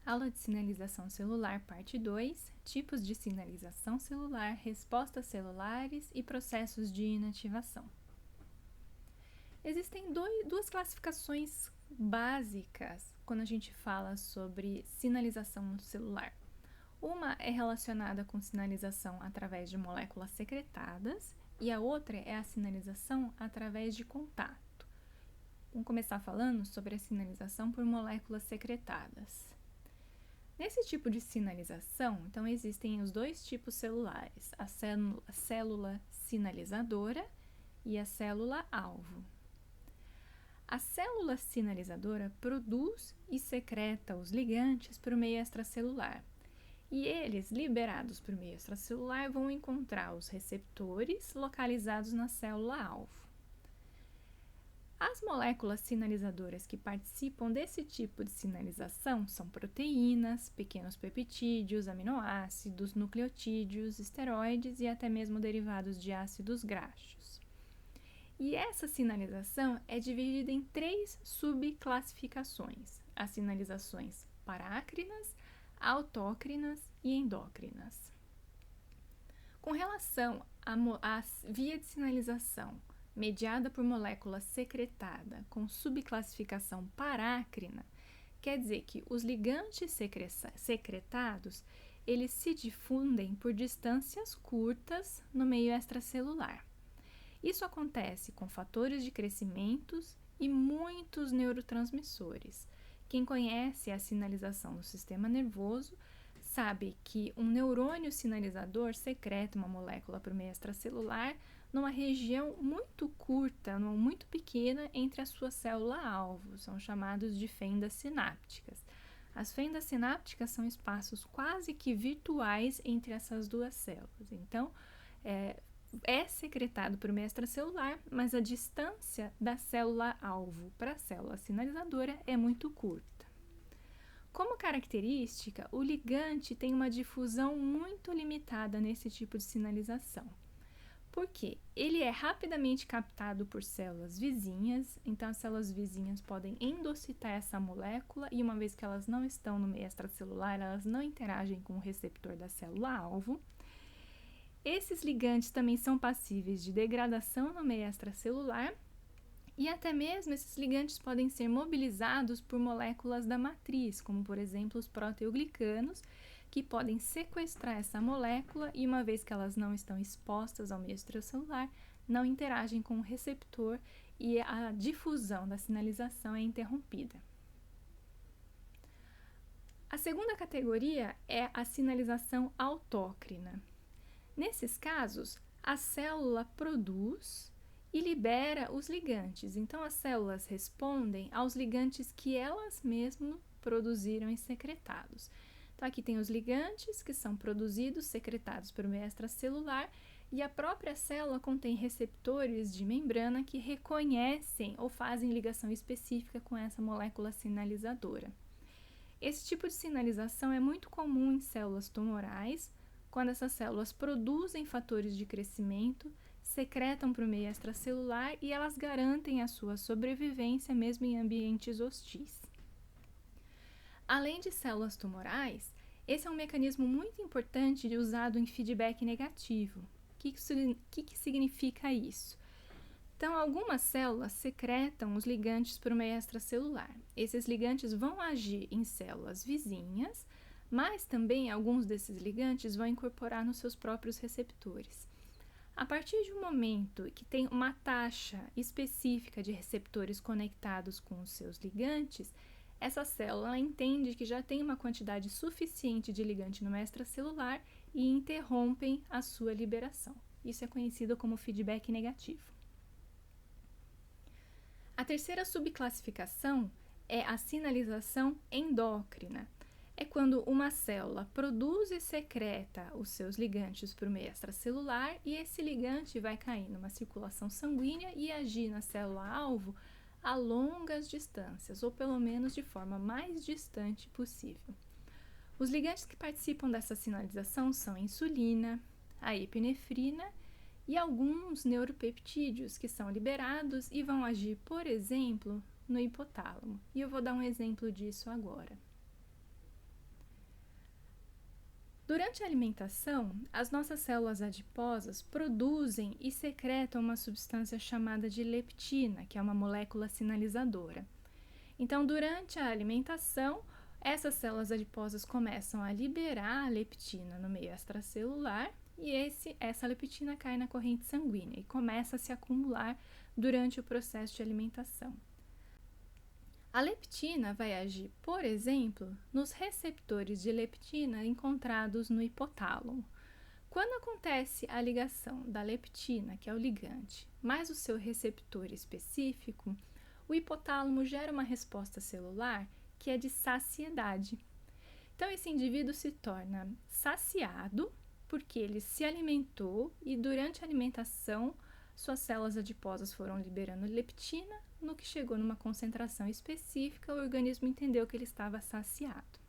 Aula de sinalização celular, parte 2, tipos de sinalização celular, respostas celulares e processos de inativação. Existem duas classificações básicas quando a gente fala sobre sinalização no celular. Uma é relacionada com sinalização através de moléculas secretadas e a outra é a sinalização através de contato. Vamos começar falando sobre a sinalização por moléculas secretadas. Nesse tipo de sinalização, então, existem os dois tipos celulares, a célula sinalizadora e a célula-alvo. A célula sinalizadora produz e secreta os ligantes por meio extracelular, e eles, liberados por meio extracelular, vão encontrar os receptores localizados na célula-alvo. As moléculas sinalizadoras que participam desse tipo de sinalização são proteínas, pequenos peptídeos, aminoácidos, nucleotídeos, esteroides e até mesmo derivados de ácidos graxos. E essa sinalização é dividida em 3 subclassificações: as sinalizações parácrinas, autócrinas e endócrinas. Com relação à via de sinalização mediada por molécula secretada com subclassificação parácrina, quer dizer que os ligantes secretados, eles se difundem por distâncias curtas no meio extracelular. Isso acontece com fatores de crescimento e muitos neurotransmissores. Quem conhece a sinalização no sistema nervoso sabe que um neurônio sinalizador secreta uma molécula por meio extracelular numa região muito curta, muito pequena entre a sua célula-alvo, são chamados de fendas sinápticas. As fendas sinápticas são espaços quase que virtuais entre essas duas células. Então, é secretado por meio extracelular, mas a distância da célula-alvo para a célula sinalizadora é muito curta. Como característica, o ligante tem uma difusão muito limitada nesse tipo de sinalização. Porque ele é rapidamente captado por células vizinhas, então as células vizinhas podem endocitar essa molécula e uma vez que elas não estão no meio extracelular, elas não interagem com o receptor da célula-alvo. Esses ligantes também são passíveis de degradação no meio extracelular e até mesmo esses ligantes podem ser mobilizados por moléculas da matriz, como por exemplo os proteoglicanos, que podem sequestrar essa molécula e uma vez que elas não estão expostas ao meio extracelular, não interagem com o receptor e a difusão da sinalização é interrompida. A segunda categoria é a sinalização autócrina. Nesses casos, a célula produz e libera os ligantes, então as células respondem aos ligantes que elas mesmas produziram e secretados. Então, aqui tem os ligantes que são produzidos, secretados por meio extracelular e a própria célula contém receptores de membrana que reconhecem ou fazem ligação específica com essa molécula sinalizadora. Esse tipo de sinalização é muito comum em células tumorais, quando essas células produzem fatores de crescimento, secretam por meio extracelular e elas garantem a sua sobrevivência mesmo em ambientes hostis. Além de células tumorais, esse é um mecanismo muito importante usado em feedback negativo. O que significa isso? Então, algumas células secretam os ligantes por meio extracelular. Esses ligantes vão agir em células vizinhas, mas também alguns desses ligantes vão incorporar nos seus próprios receptores. A partir de um momento que tem uma taxa específica de receptores conectados com os seus ligantes, essa célula entende que já tem uma quantidade suficiente de ligante no extracelular e interrompem a sua liberação. Isso é conhecido como feedback negativo. A terceira subclassificação é a sinalização endócrina. É quando uma célula produz e secreta os seus ligantes por meio extracelular e esse ligante vai cair numa circulação sanguínea e agir na célula-alvo a longas distâncias, ou pelo menos de forma mais distante possível. Os ligantes que participam dessa sinalização são a insulina, a epinefrina e alguns neuropeptídeos que são liberados e vão agir, por exemplo, no hipotálamo. E eu vou dar um exemplo disso agora. Durante a alimentação, as nossas células adiposas produzem e secretam uma substância chamada de leptina, que é uma molécula sinalizadora. Então, durante a alimentação, essas células adiposas começam a liberar a leptina no meio extracelular e essa leptina cai na corrente sanguínea e começa a se acumular durante o processo de alimentação. A leptina vai agir, por exemplo, nos receptores de leptina encontrados no hipotálamo. Quando acontece a ligação da leptina, que é o ligante, mais o seu receptor específico, o hipotálamo gera uma resposta celular que é de saciedade. Então, esse indivíduo se torna saciado porque ele se alimentou e, durante a alimentação, suas células adiposas foram liberando leptina. No que chegou numa concentração específica, o organismo entendeu que ele estava saciado.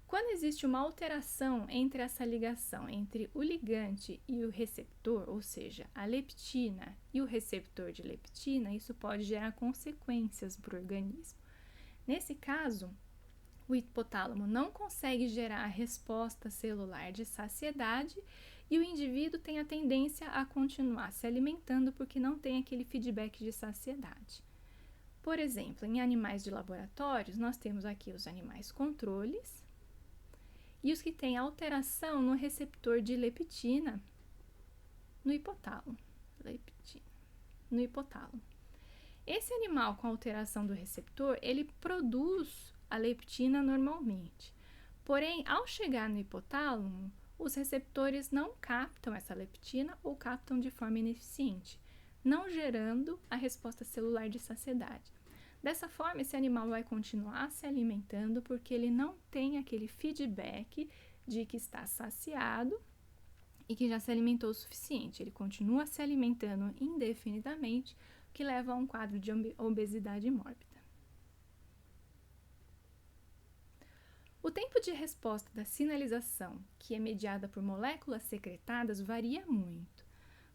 Quando existe uma alteração entre essa ligação entre o ligante e o receptor, ou seja, a leptina e o receptor de leptina, isso pode gerar consequências para o organismo. Nesse caso, o hipotálamo não consegue gerar a resposta celular de saciedade e o indivíduo tem a tendência a continuar se alimentando porque não tem aquele feedback de saciedade. Por exemplo, em animais de laboratórios, nós temos aqui os animais controles e os que têm alteração no receptor de leptina no hipotálamo. Esse animal com alteração do receptor, ele produz a leptina normalmente. Porém, ao chegar no hipotálamo, os receptores não captam essa leptina ou captam de forma ineficiente, não gerando a resposta celular de saciedade. Dessa forma, esse animal vai continuar se alimentando porque ele não tem aquele feedback de que está saciado e que já se alimentou o suficiente. Ele continua se alimentando indefinidamente, o que leva a um quadro de obesidade mórbida. O tempo de resposta da sinalização, que é mediada por moléculas secretadas, varia muito.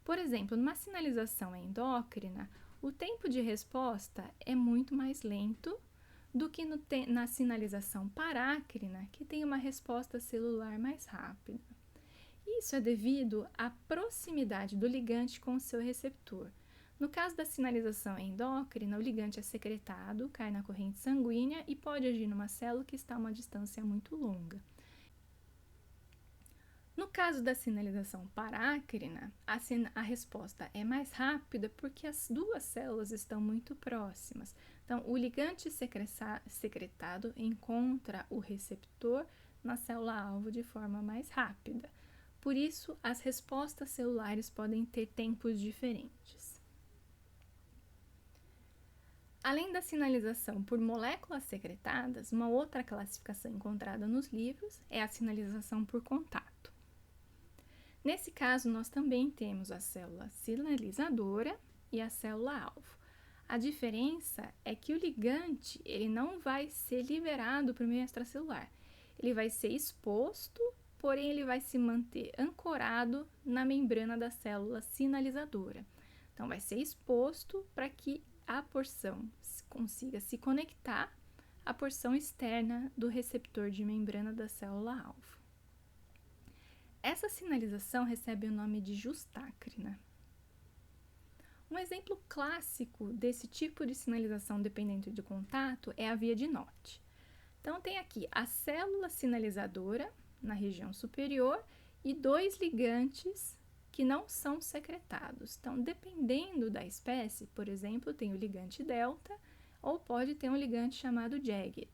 Por exemplo, numa sinalização endócrina, o tempo de resposta é muito mais lento do que na sinalização parácrina, que tem uma resposta celular mais rápida. Isso é devido à proximidade do ligante com o seu receptor. No caso da sinalização endócrina, o ligante é secretado, cai na corrente sanguínea e pode agir numa célula que está a uma distância muito longa. No caso da sinalização parácrina, a resposta é mais rápida porque as duas células estão muito próximas. Então, o ligante secretado encontra o receptor na célula-alvo de forma mais rápida. Por isso, as respostas celulares podem ter tempos diferentes. Além da sinalização por moléculas secretadas, uma outra classificação encontrada nos livros é a sinalização por contato. Nesse caso, nós também temos a célula sinalizadora e a célula-alvo. A diferença é que o ligante ele não vai ser liberado para o meio extracelular. Ele vai ser exposto, porém ele vai se manter ancorado na membrana da célula sinalizadora. Então, vai ser exposto para que a porção consiga se conectar à porção externa do receptor de membrana da célula-alvo. Essa sinalização recebe o nome de justácrina. Um exemplo clássico desse tipo de sinalização dependente de contato é a via de Nott. Então, tem aqui a célula sinalizadora na região superior e dois ligantes que não são secretados. Então, dependendo da espécie, por exemplo, tem o ligante delta ou pode ter um ligante chamado jagged.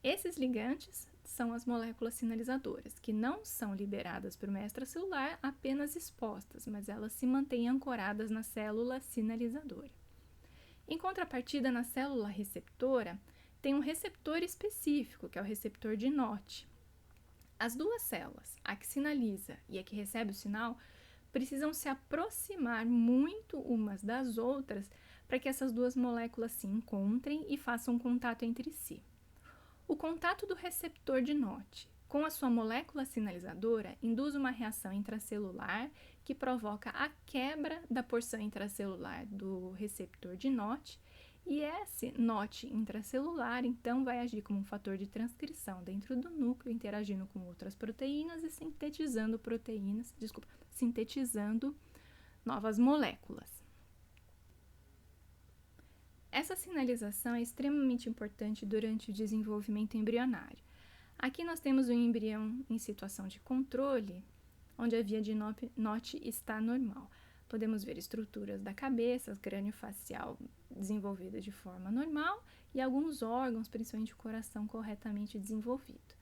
Esses ligantes são as moléculas sinalizadoras, que não são liberadas para o meio extracelular, apenas expostas, mas elas se mantêm ancoradas na célula sinalizadora. Em contrapartida, na célula receptora, tem um receptor específico, que é o receptor de Nott. As duas células, a que sinaliza e a que recebe o sinal, precisam se aproximar muito umas das outras para que essas duas moléculas se encontrem e façam contato entre si. O contato do receptor de Nott com a sua molécula sinalizadora induz uma reação intracelular que provoca a quebra da porção intracelular do receptor de Nott E esse NOT intracelular, então, vai agir como um fator de transcrição dentro do núcleo, interagindo com outras proteínas e sintetizando novas moléculas. Essa sinalização é extremamente importante durante o desenvolvimento embrionário. Aqui nós temos um embrião em situação de controle, onde a via de NOT está normal. Podemos ver estruturas da cabeça, crânio-facial desenvolvida de forma normal e alguns órgãos, principalmente o coração, corretamente desenvolvido.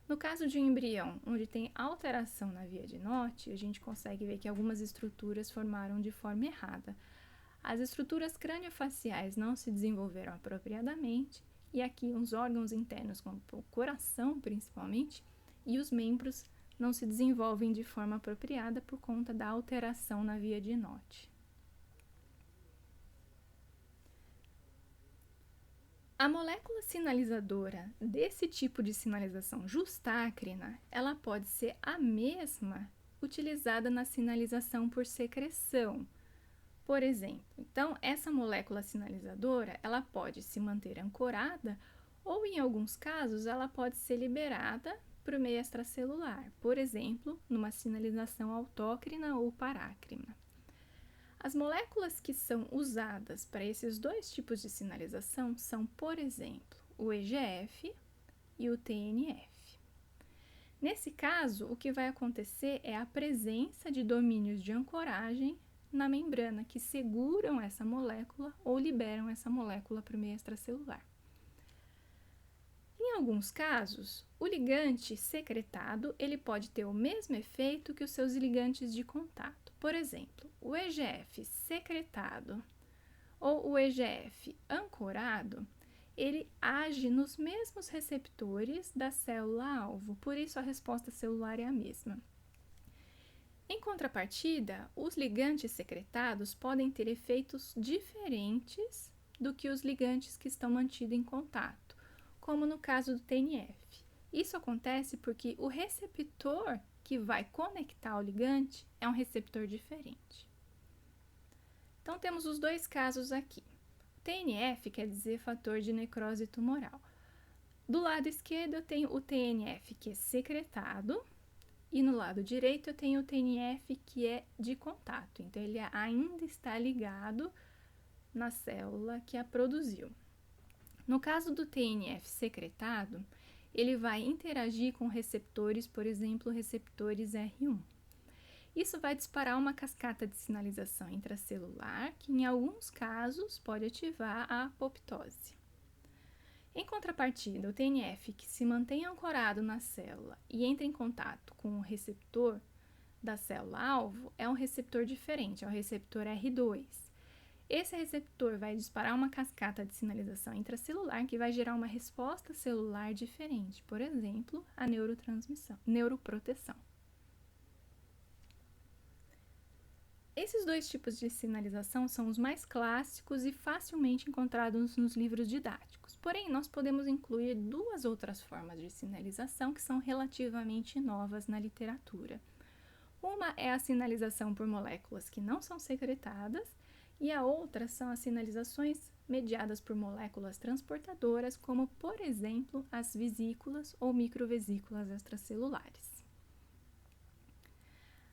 No caso de um embrião onde tem alteração na via de NOT, a gente consegue ver que algumas estruturas formaram de forma errada. As estruturas crânio-faciais não se desenvolveram apropriadamente e aqui os órgãos internos, como o coração principalmente, e os membros não se desenvolvem de forma apropriada por conta da alteração na via de NOT. A molécula sinalizadora desse tipo de sinalização justácrina, ela pode ser a mesma utilizada na sinalização por secreção. Por exemplo, então, essa molécula sinalizadora, ela pode se manter ancorada ou, em alguns casos, ela pode ser liberada para o meio extracelular, por exemplo, numa sinalização autócrina ou parácrina. As moléculas que são usadas para esses dois tipos de sinalização são, por exemplo, o EGF e o TNF. Nesse caso, o que vai acontecer é a presença de domínios de ancoragem na membrana que seguram essa molécula ou liberam essa molécula para o meio extracelular. Em alguns casos, o ligante secretado ele pode ter o mesmo efeito que os seus ligantes de contato. Por exemplo, o EGF secretado ou o EGF ancorado, ele age nos mesmos receptores da célula-alvo, por isso a resposta celular é a mesma. Em contrapartida, os ligantes secretados podem ter efeitos diferentes do que os ligantes que estão mantidos em contato, como no caso do TNF. Isso acontece porque o receptor que vai conectar o ligante é um receptor diferente. Então, temos os dois casos aqui. O TNF quer dizer fator de necrose tumoral. Do lado esquerdo, eu tenho o TNF, que é secretado, e no lado direito eu tenho o TNF que é de contato, então ele ainda está ligado na célula que a produziu. No caso do TNF secretado, ele vai interagir com receptores, por exemplo, receptores R1. Isso vai disparar uma cascata de sinalização intracelular que em alguns casos pode ativar a apoptose. Em contrapartida, o TNF que se mantém ancorado na célula e entra em contato com o receptor da célula-alvo é um receptor diferente, é o receptor R2. Esse receptor vai disparar uma cascata de sinalização intracelular que vai gerar uma resposta celular diferente, por exemplo, a neuroproteção. Esses dois tipos de sinalização são os mais clássicos e facilmente encontrados nos livros didáticos. Porém, nós podemos incluir duas outras formas de sinalização que são relativamente novas na literatura. Uma é a sinalização por moléculas que não são secretadas e a outra são as sinalizações mediadas por moléculas transportadoras, como, por exemplo, as vesículas ou microvesículas extracelulares.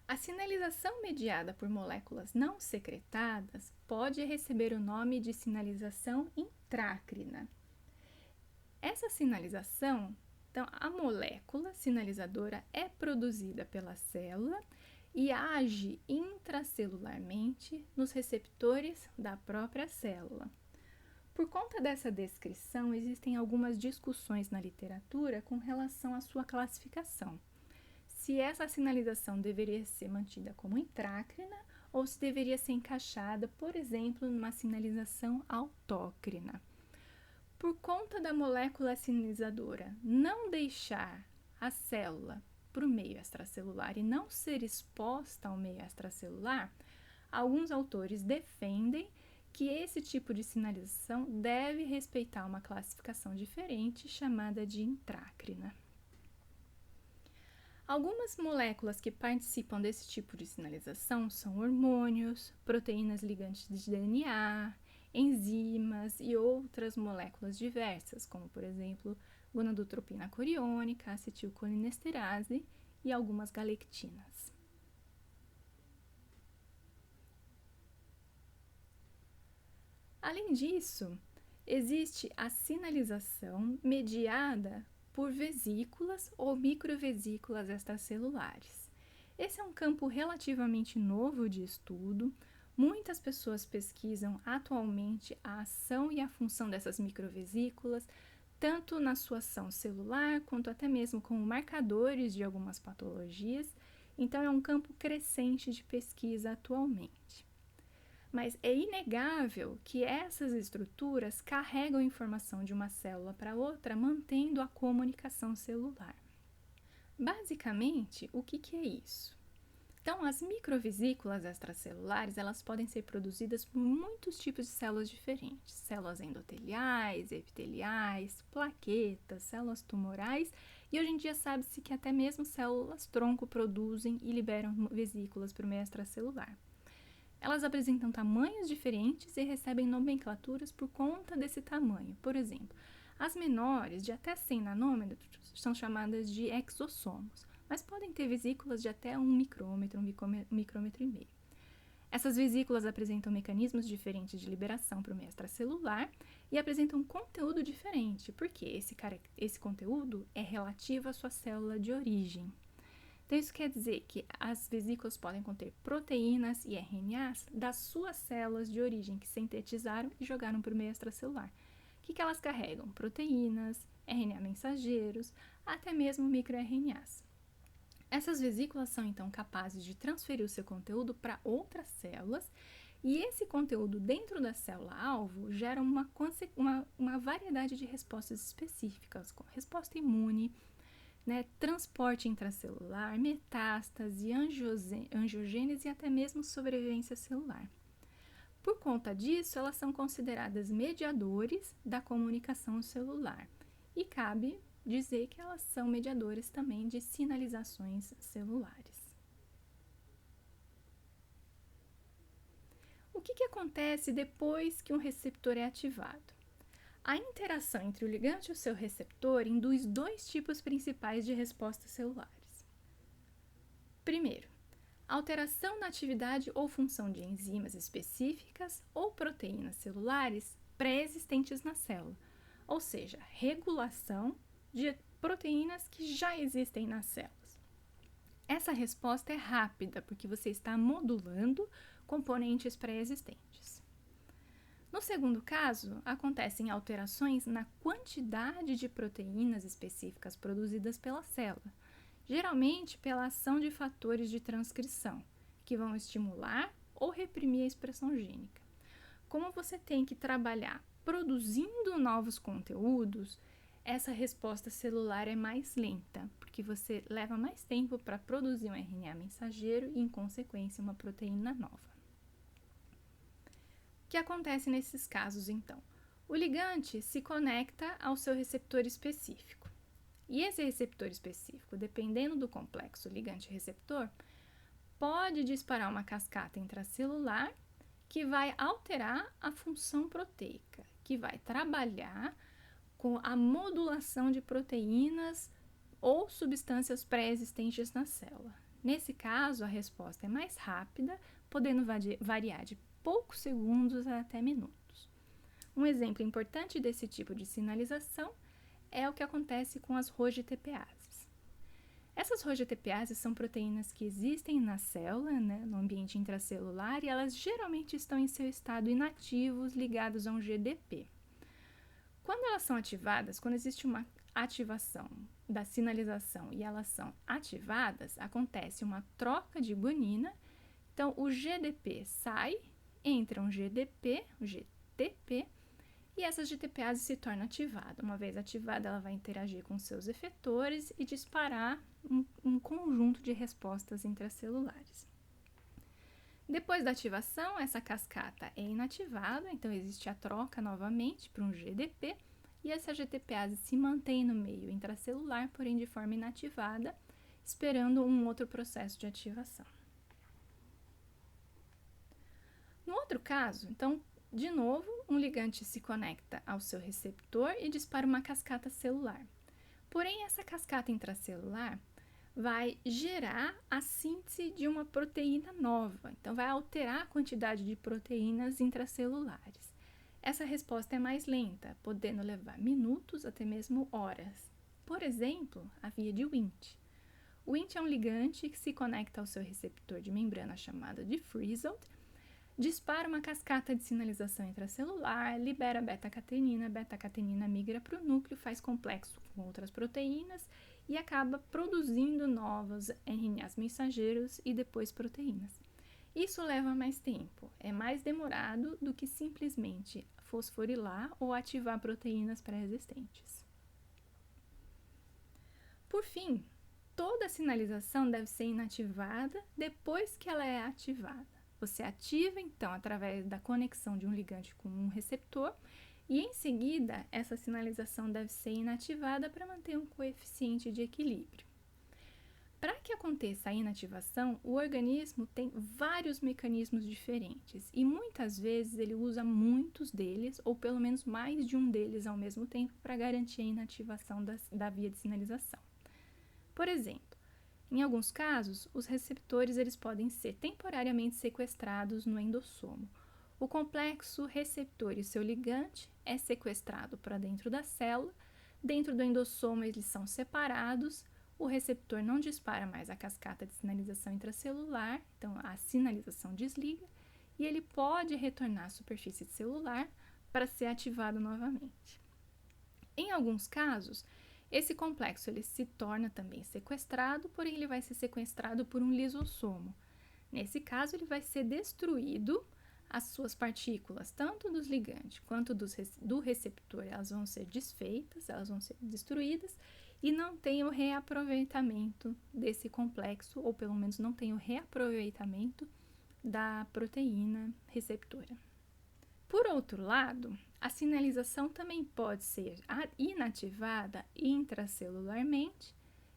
A sinalização mediada por moléculas não secretadas pode receber o nome de sinalização intrácrina. Essa sinalização, então, a molécula sinalizadora é produzida pela célula e age intracelularmente nos receptores da própria célula. Por conta dessa descrição, existem algumas discussões na literatura com relação à sua classificação. Se essa sinalização deveria ser mantida como intrácrina ou se deveria ser encaixada, por exemplo, numa sinalização autócrina. Por conta da molécula sinalizadora não deixar a célula para o meio extracelular e não ser exposta ao meio extracelular, alguns autores defendem que esse tipo de sinalização deve respeitar uma classificação diferente chamada de intrácrina. Algumas moléculas que participam desse tipo de sinalização são hormônios, proteínas ligantes de DNA, enzimas e outras moléculas diversas, como por exemplo gonadotropina coriônica, acetilcolinesterase e algumas galectinas. Além disso, existe a sinalização mediada por vesículas ou microvesículas extracelulares. Esse é um campo relativamente novo de estudo. Muitas pessoas pesquisam atualmente a ação e a função dessas microvesículas, tanto na sua ação celular, quanto até mesmo como marcadores de algumas patologias. Então, é um campo crescente de pesquisa atualmente. Mas é inegável que essas estruturas carregam informação de uma célula para outra, mantendo a comunicação celular. Basicamente, o que é isso? Então, as microvesículas extracelulares, elas podem ser produzidas por muitos tipos de células diferentes. Células endoteliais, epiteliais, plaquetas, células tumorais, e hoje em dia sabe-se que até mesmo células tronco produzem e liberam vesículas para o meio extracelular. Elas apresentam tamanhos diferentes e recebem nomenclaturas por conta desse tamanho. Por exemplo, as menores, de até 100 nanômetros, são chamadas de exossomos, mas podem ter vesículas de até 1 micrômetro, 1 micrômetro e meio. Essas vesículas apresentam mecanismos diferentes de liberação para o meio extracelular e apresentam um conteúdo diferente, porque esse conteúdo é relativo à sua célula de origem. Então, isso quer dizer que as vesículas podem conter proteínas e RNAs das suas células de origem que sintetizaram e jogaram para o meio extracelular. O que elas carregam? Proteínas, RNA mensageiros, até mesmo microRNAs. Essas vesículas são, então, capazes de transferir o seu conteúdo para outras células e esse conteúdo dentro da célula-alvo gera uma variedade de respostas específicas, como resposta imune, transporte intracelular, metástase, angiogênese e até mesmo sobrevivência celular. Por conta disso, elas são consideradas mediadores da comunicação celular e cabe dizer que elas são mediadores também de sinalizações celulares. O que acontece depois que um receptor é ativado? A interação entre o ligante e o seu receptor induz dois tipos principais de respostas celulares. Primeiro, alteração na atividade ou função de enzimas específicas ou proteínas celulares pré-existentes na célula, ou seja, regulação de proteínas que já existem nas células. Essa resposta é rápida, porque você está modulando componentes pré-existentes. No segundo caso, acontecem alterações na quantidade de proteínas específicas produzidas pela célula, geralmente pela ação de fatores de transcrição, que vão estimular ou reprimir a expressão gênica. Como você tem que trabalhar produzindo novos conteúdos, essa resposta celular é mais lenta, porque você leva mais tempo para produzir um RNA mensageiro e, em consequência, uma proteína nova. O que acontece nesses casos, então? O ligante se conecta ao seu receptor específico. E esse receptor específico, dependendo do complexo ligante-receptor, pode disparar uma cascata intracelular que vai alterar a função proteica, que vai trabalhar com a modulação de proteínas ou substâncias pré-existentes na célula. Nesse caso, a resposta é mais rápida, podendo variar de poucos segundos a até minutos. Um exemplo importante desse tipo de sinalização é o que acontece com as ROGTPases. Essas ROGTPases são proteínas que existem na célula, no ambiente intracelular, e elas geralmente estão em seu estado inativos, ligados a um GDP. Quando elas são ativadas, quando existe uma ativação da sinalização e elas são ativadas, acontece uma troca de guanina. Então, o GDP sai, entra um GDP, o GTP, e essa GTPase se torna ativada. Uma vez ativada, ela vai interagir com seus efetores e disparar um conjunto de respostas intracelulares. Depois da ativação, essa cascata é inativada, então existe a troca novamente para um GDP, e essa GTPase se mantém no meio intracelular, porém de forma inativada, esperando um outro processo de ativação. No outro caso, então, De novo, um ligante se conecta ao seu receptor e dispara uma cascata celular. Porém, essa cascata intracelular vai gerar a síntese de uma proteína nova, então vai alterar a quantidade de proteínas intracelulares. Essa resposta é mais lenta, podendo levar minutos até mesmo horas. Por exemplo, a via de Wnt. O Wnt é um ligante que se conecta ao seu receptor de membrana chamado de Fresnel, dispara uma cascata de sinalização intracelular, libera beta-catenina migra para o núcleo, faz complexo com outras proteínas e acaba produzindo novos RNAs mensageiros e depois proteínas. Isso leva mais tempo, é mais demorado do que simplesmente fosforilar ou ativar proteínas pré-existentes. Por fim, toda a sinalização deve ser inativada depois que ela é ativada. Você ativa, então, através da conexão de um ligante com um receptor e, em seguida, essa sinalização deve ser inativada para manter um coeficiente de equilíbrio. Para que aconteça a inativação, o organismo tem vários mecanismos diferentes e, muitas vezes, ele usa muitos deles ou, pelo menos, mais de um deles ao mesmo tempo para garantir a inativação da via de sinalização. Por exemplo, em alguns casos, os receptores eles podem ser temporariamente sequestrados no endossomo. O complexo receptor e seu ligante é sequestrado para dentro da célula. Dentro do endossomo, eles são separados. O receptor não dispara mais a cascata de sinalização intracelular, então a sinalização desliga, e ele pode retornar à superfície celular para ser ativado novamente. Em alguns casos, esse complexo ele se torna também sequestrado, porém ele vai ser sequestrado por um lisossomo. Nesse caso, ele vai ser destruído, as suas partículas, tanto dos ligantes quanto do receptor, elas vão ser desfeitas, elas vão ser destruídas, e não tem o reaproveitamento desse complexo, ou pelo menos não tem o reaproveitamento da proteína receptora. Por outro lado, a sinalização também pode ser inativada intracelularmente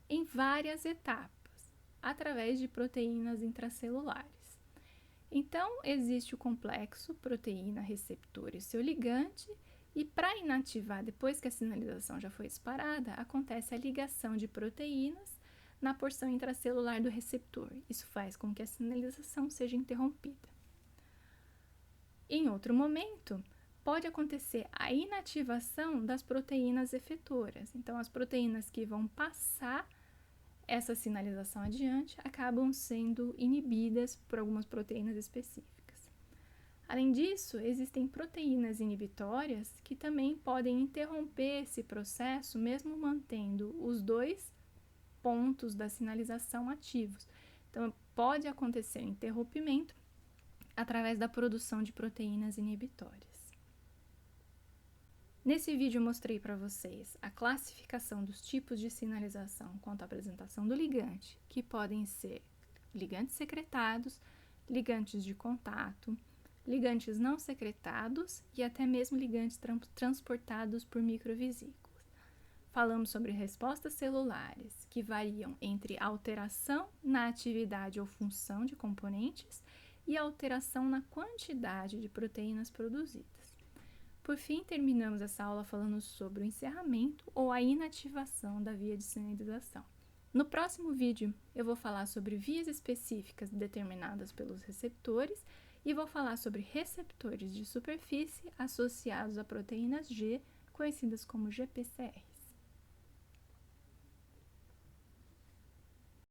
em várias etapas, através de proteínas intracelulares. Então, existe o complexo proteína-receptor e seu ligante, e para inativar, depois que a sinalização já foi disparada, acontece a ligação de proteínas na porção intracelular do receptor. Isso faz com que a sinalização seja interrompida. Em outro momento, pode acontecer a inativação das proteínas efetoras. Então, as proteínas que vão passar essa sinalização adiante acabam sendo inibidas por algumas proteínas específicas. Além disso, existem proteínas inibitórias que também podem interromper esse processo, mesmo mantendo os dois pontos da sinalização ativos. Então, pode acontecer o interrompimento através da produção de proteínas inibitórias. Nesse vídeo eu mostrei para vocês a classificação dos tipos de sinalização quanto à apresentação do ligante, que podem ser ligantes secretados, ligantes de contato, ligantes não secretados e até mesmo ligantes transportados por microvesículos. Falamos sobre respostas celulares, que variam entre alteração na atividade ou função de componentes e alteração na quantidade de proteínas produzidas. Por fim, terminamos essa aula falando sobre o encerramento ou a inativação da via de sinalização. No próximo vídeo, eu vou falar sobre vias específicas determinadas pelos receptores e vou falar sobre receptores de superfície associados a proteínas G, conhecidas como GPCRs.